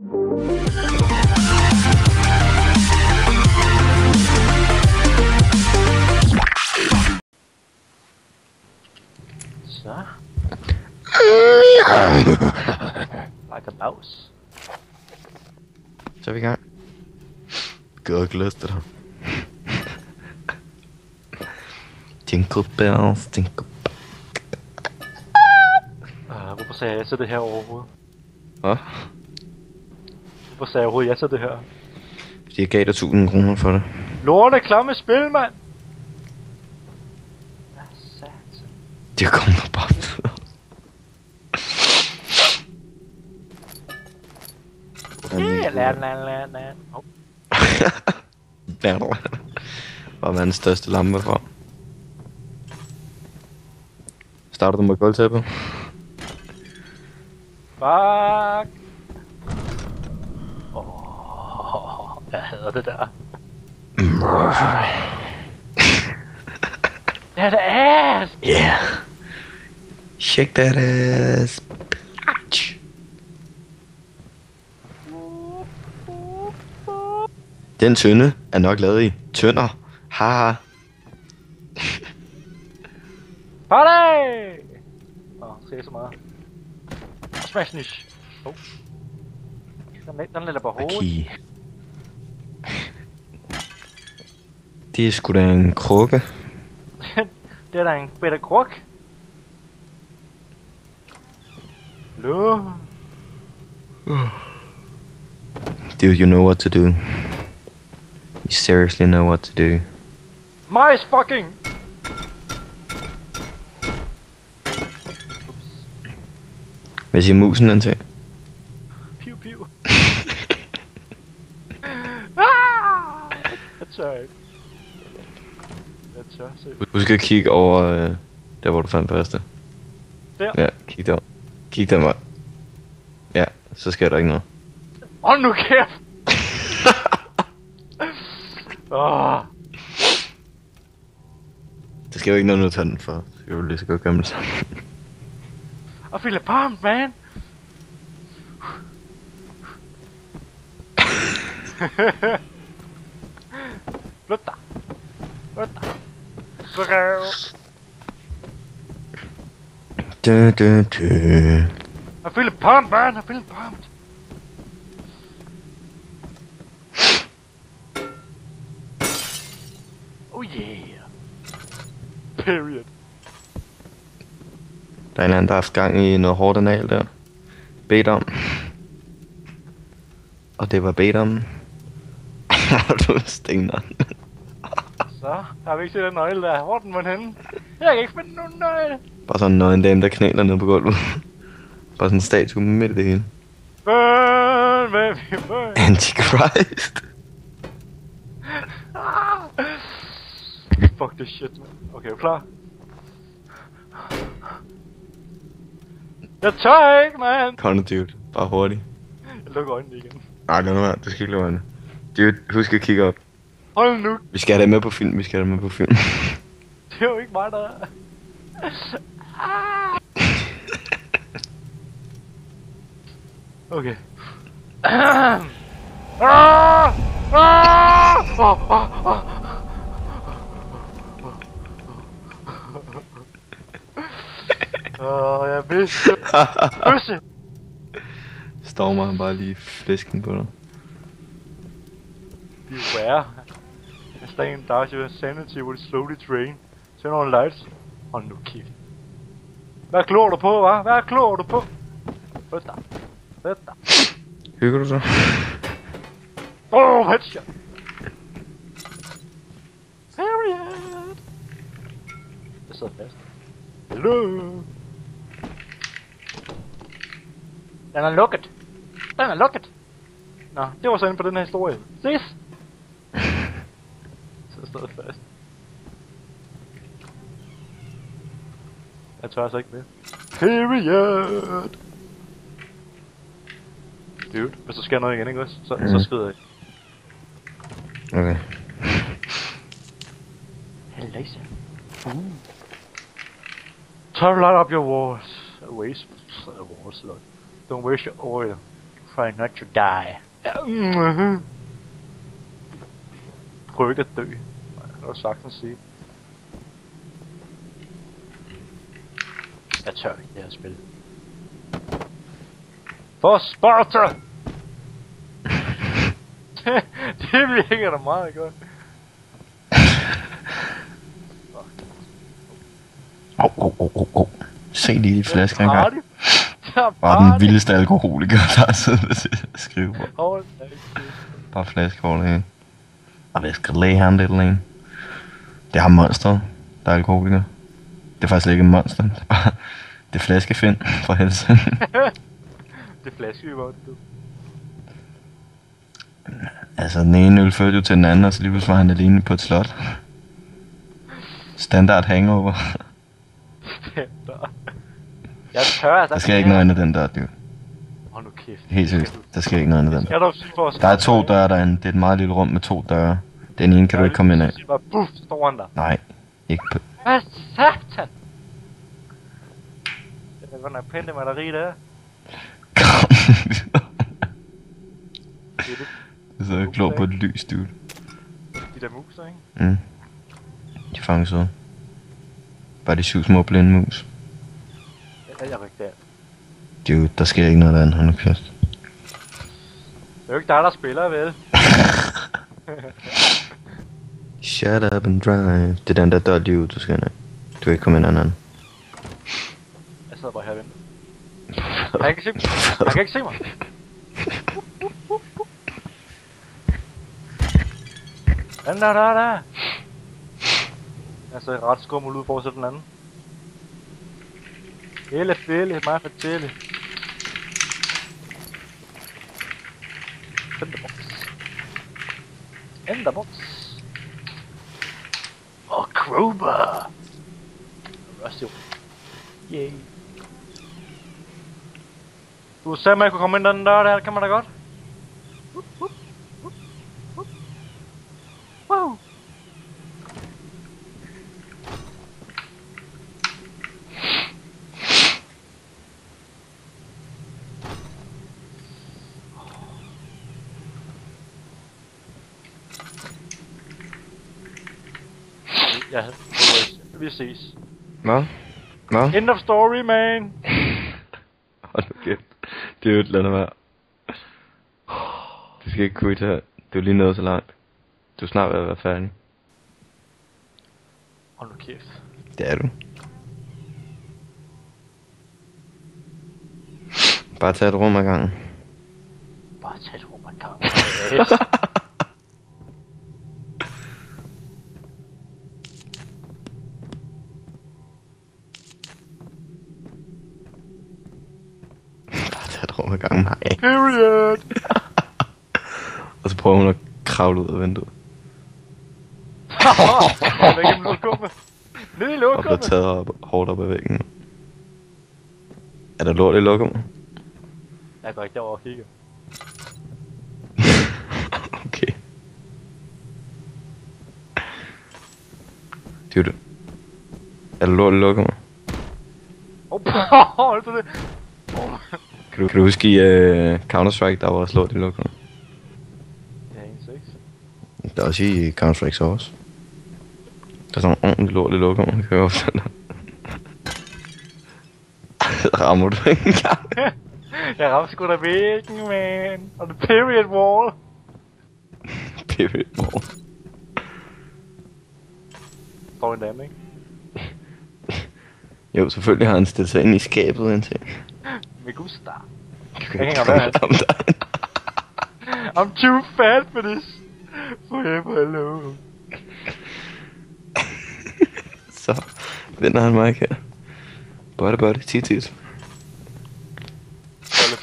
Så. Like a mouse. Så er vi i gang. Godt glæde dig. Jingle bells, jingle. Hvorfor sagde jeg så det her overhovedet? Hvad? Hvorfor sagde jeg overhovedet ja til det her? Fordi jeg gav dig 1000 kroner for det. Lorte klamme spil, mand! Hvad satan? Det kommer bare videre. Lad. Hvad er den største lampe for? Starter du med gulvtæppet? Fuck! Jeg hader det der. That ass! Yeah! Shake that ass! Ouch. Den tønde er nok lavet i tønder. Haha. Party! Ser så meget. Smashnish. Den lader på hovedet. Okay. Det er sgu da en krukke. Det er da en bedre kruk. Hallo? Dude, you know what to do. You seriously know what to do. Mice fucking! Hvad siger musen den til? Piu piu. Ah! Jeg tør ikke. Jeg tør se. Husk at kigge over der hvor du fandt første. Der? Ja, kig der. Kig der mig. Ja, så sker der ikke noget. Hold nu kæft! Det sker jo ikke noget, når du tager den for. Jeg vil lige så godt gøre det sammen. I feel pumped, man! Flyt dig! Flyt dig! I feel pumped, man! I feel pumped! Oh yeah! Period. Der er en anden, der har haft gang i noget hårdt anal der. Bedt om. Og det var bedt om. Du stener. Så har vi ikke set den nøgle der. Hvor er den henne? Jeg kan ikke finde nogen nøgle. Bare sådan en dame, der knæler ned på gulvet. Bare sådan en statue midt i det hele. Burn, baby, burn. Antichrist. Fuck this shit, man. Okay, er du klar? Jeg tør ikke, man! Kom nu, dude. Bare hurtigt. Jeg lukker øjnene igen. Ej, lad nu være. Du skal ikke lukke øjnene. Dude, husk at kigge op. Hold nu! Vi skal have det med på film. Vi skal have det med på film. Det er jo ikke mig, der er. Okay. Jeg vidste. Bøsse! Stormer han bare lige flæsken på dig. Beware. A stain dark your sanity will slowly drain. Turn on lights. Hold nu kæft. Hvad klår du på, hva'? Hvad klår du på? Flyt dig. Flyt dig. Hygger du så? Headshot. Period. Jeg sidder fast. Hello. Den er lukket. Den er lukket. Nå, det var så inde på den her historie. Ses. Så jeg sidder fast. Jeg tør altså ikke mere. Period. Dude, hvis der sker noget igen, ikke også? Så skrider jeg. Okay. Hello, sir. Turn light up your walls. Waste walls, look. Don't waste your oil. Try not to die. Prøv ikke at dø. Nej, det var sagtens sige. Jeg tør ikke det her spil. For Sparta! Det virker da meget godt. Se lige de flasker Party. engang. Bare den vildeste alkoholiker, der har siddet og skrive på. Hold da Bare flasker over det hele. Og hvad skal læge ham lidt eller en? Det er ham monsteret, der er alkoholiker. Det er faktisk ikke en monster. Det er bare... Det er flaskefind for helvede. Det er flaskeøver, du. Altså, den ene øl førte jo til den anden, og så lige pludselig var han alene på et slot. Standard hangover. Standard. Jeg tør altså. Der sker ikke noget andet den der, dude. Hold nu kæft. Helt seriøst, der sker ikke noget andet den Skal der. du sige for os? Der er 2 døre derinde. Det er et meget lille rum med 2 døre. Den ene kan du ikke komme ind af. Sig bare, buff, så står han der. Nej, ikke på... Hvad satan? Det er godt nok pænt det maleri der. Det er det. Du sidder og glor på et lys, dude. De der muser, ikke? Mm. De er fanget søde. Bare de 7 små blinde mus. Ja, jeg rykker der. Dude, der sker ikke noget andet, hold nu kæft. Det er jo ikke dig, der spiller, vel? Shut up and drive. Det er den der dør lige ud, du skal ind af. Du kan ikke komme ind ad en anden. Jeg sidder bare her og venter. Han kan ikke se mig. Han kan ikke se mig. Da. Altså ret skummel ud for at sætte den anden. Fælde, meget fortælle. Enderbox. Og crowbar. Rusty. Yay. Du sagde, at man kunne komme ind den der, kan man da godt. Wow. Ja, vi ses. Hvad? Hvad? End of story, man. Hold nu kæft. Det er jo et eller andet værd. Du skal ikke quitte her. Du er lige nået så langt. Du er snart ved at være færdig. Hold nu kæft. Det er du. Bare tag et rum ad gangen. Bare tag et rum ad gangen. Bare tag et rum ad gangen, nej. Period. Og så prøver hun at kravle ud af vinduet. Jeg vil ikke lukke. Ned i Og lukke. bliver taget hårdt op ad væggen. Er der lort i lokummet? Jeg går ikke derover og kigger. Okay. Dude. Er der lort i lokummet? Hold det. Kan du huske i Counter-Strike, der var også lort i lokummet? Ja, 1-6. Der er også i Counter-Strike så også. Der er sådan en ordentlig lort i lokummet, det kan jeg også sådan. Rammer du ikke engang? Jeg ramte sgu da væggen, man. Og the period wall. Period wall. Står en dame, ikke? Jo, selvfølgelig har han stillet sig ind i skabet indtil. Med gusta. Jeg hænger med. med. I'm too fat for this. Forever alone. Så vinder han mig her. Bolle, tit.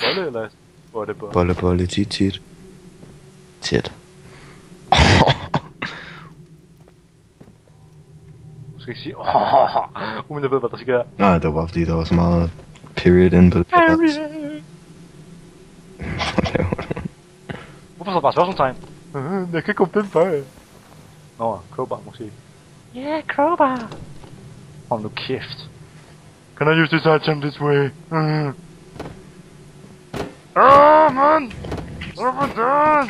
Bolle, eller? Bolle, tit. Tæt. Du skal ikke sige, uden jeg ved, hvad der sker. Nej, det var bare fordi, der var så meget period inde på det. Period. Hvorfor så bare spørgsmålstegn? Jeg kan ikke komme den før. Nå, crowbar måske. Yeah, crowbar. Hold nu kæft. Can I use this item this way? Man! Åbn døren!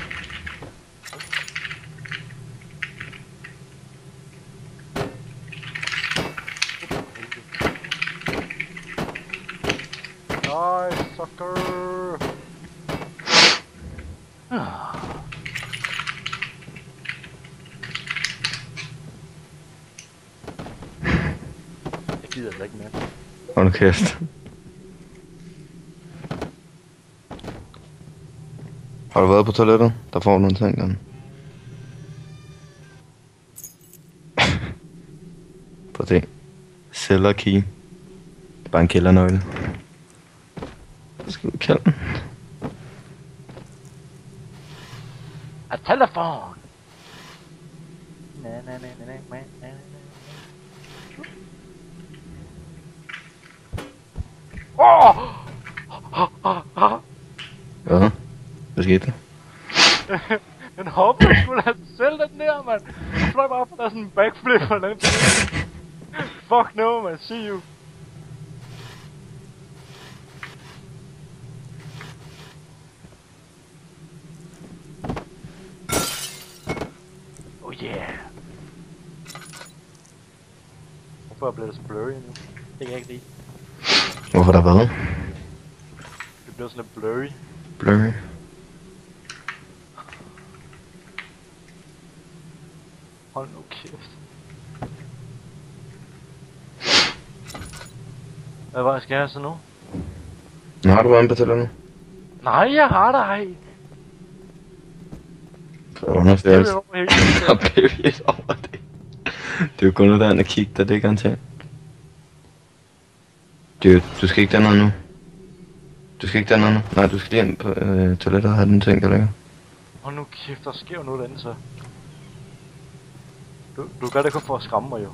Nej, sucker! Jeg gider da ikke mere. Hold nu kæft. Har du været på toilettet? Der får du nogle ting, der. Prøv at se. Cellar key. Det er bare en kældernøgle. Så skal du kalde den. A telephone! Na na na na na na na na. Hvad? Hvad skete der? Den hoppede sgu da selv den der, mand. Jeg fløj bare op, der er sådan en backflip og den. Fuck no, man. See you. Oh yeah. Hvorfor er jeg blevet så blurry nu? Det kan jeg ikke lide. Hvorfor der hvad? Det blev sådan lidt blurry. Blurry. Hold nu kæft. Hvad skal jeg så nu? Nå, har du været inde på toilettet? Nej, jeg har dig ej. Understøt. Det er over hele Der er period over det. Det er jo kun ud og kigge der, det er garanteret. Du skal ikke dernede nu. Du skal ikke dernede nu. Nej, du skal lige ind på toilettet og have den ting, der ligger. Hold nu kæft, der sker jo noget andet så. Du gør det kun for at skræmme mig jo.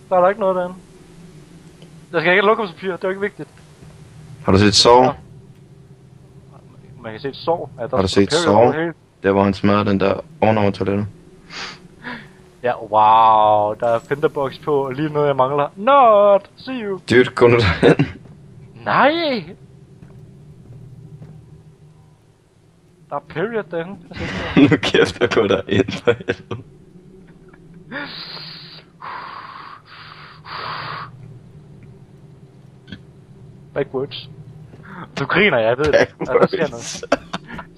Der er der ikke noget derinde. Jeg skal ikke have lokumspapir, det er jo ikke vigtigt. Har du set sov? Ja. Man kan se et sår. Ja, der Har du set sov? Der hvor han smadrede den der ovenover toilettet. Ja, wow, der er pinterbox på, og lige noget jeg mangler. Not, see you. Dude, gå nu derhen. Nej! Der er period derinde. Nu kæft, jeg går der ind for helvede. Backwards. Du griner, jeg ved det. Ja, der sker noget.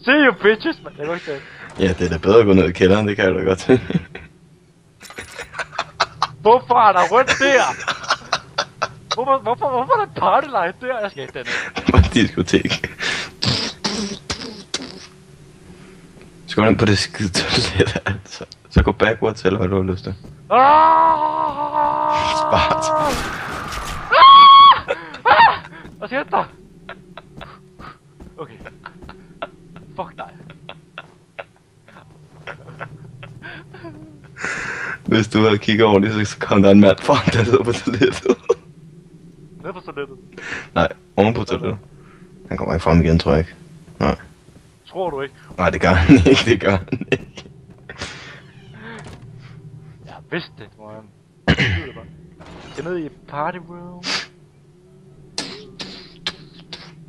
See you bitches, man. Jeg går ikke det. Ja, det er da bedre at gå ned i kælderen, det kan jeg da godt se. Hvorfor er der rødt der? Hvorfor er der party light der? Jeg skal ikke den. Det var et diskotek. Skal du ind på det skide toilet, altså. Så gå backwards, eller hvad du har lyst til. Spart. Hvad sker der? Okay. Fuck dig. Hvis du havde kigget ordentligt, så kom der en mand foran, der sidder på toilettet. Nede på toilettet? Nej, oven på toilettet. Han kommer ikke frem igen, tror jeg ikke. Nej. Tror du ikke? Nej, det gør han ikke, det gør han ikke. Jeg vidste det, tror jeg. Jeg er nede i party room.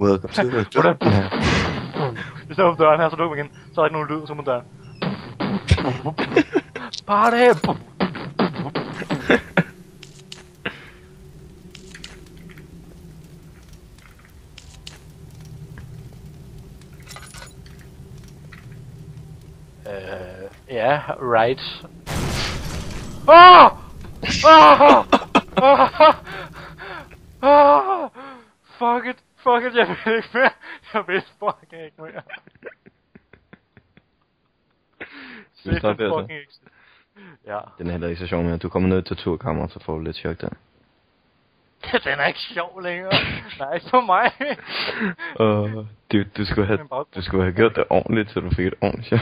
Welcome to the Hvordan? Hvis jeg åbner døren her, så lukker man igen. Så er der ikke nogen lyd, så må døren. Party! Ja, right. Ah! Ah! Ah! Fuck it, jeg vil ikke mere. Jeg vil fucking ikke mere. Skal vi stoppe her så? Fucking exit. Ja. Den er heller ikke så sjov mere. Du kommer ned i torturkammeret, så får du lidt chok der. Den er ikke sjov længere. Nej, ikke for mig. Du skulle have gjort det ordentligt, så du fik et ordentligt chok.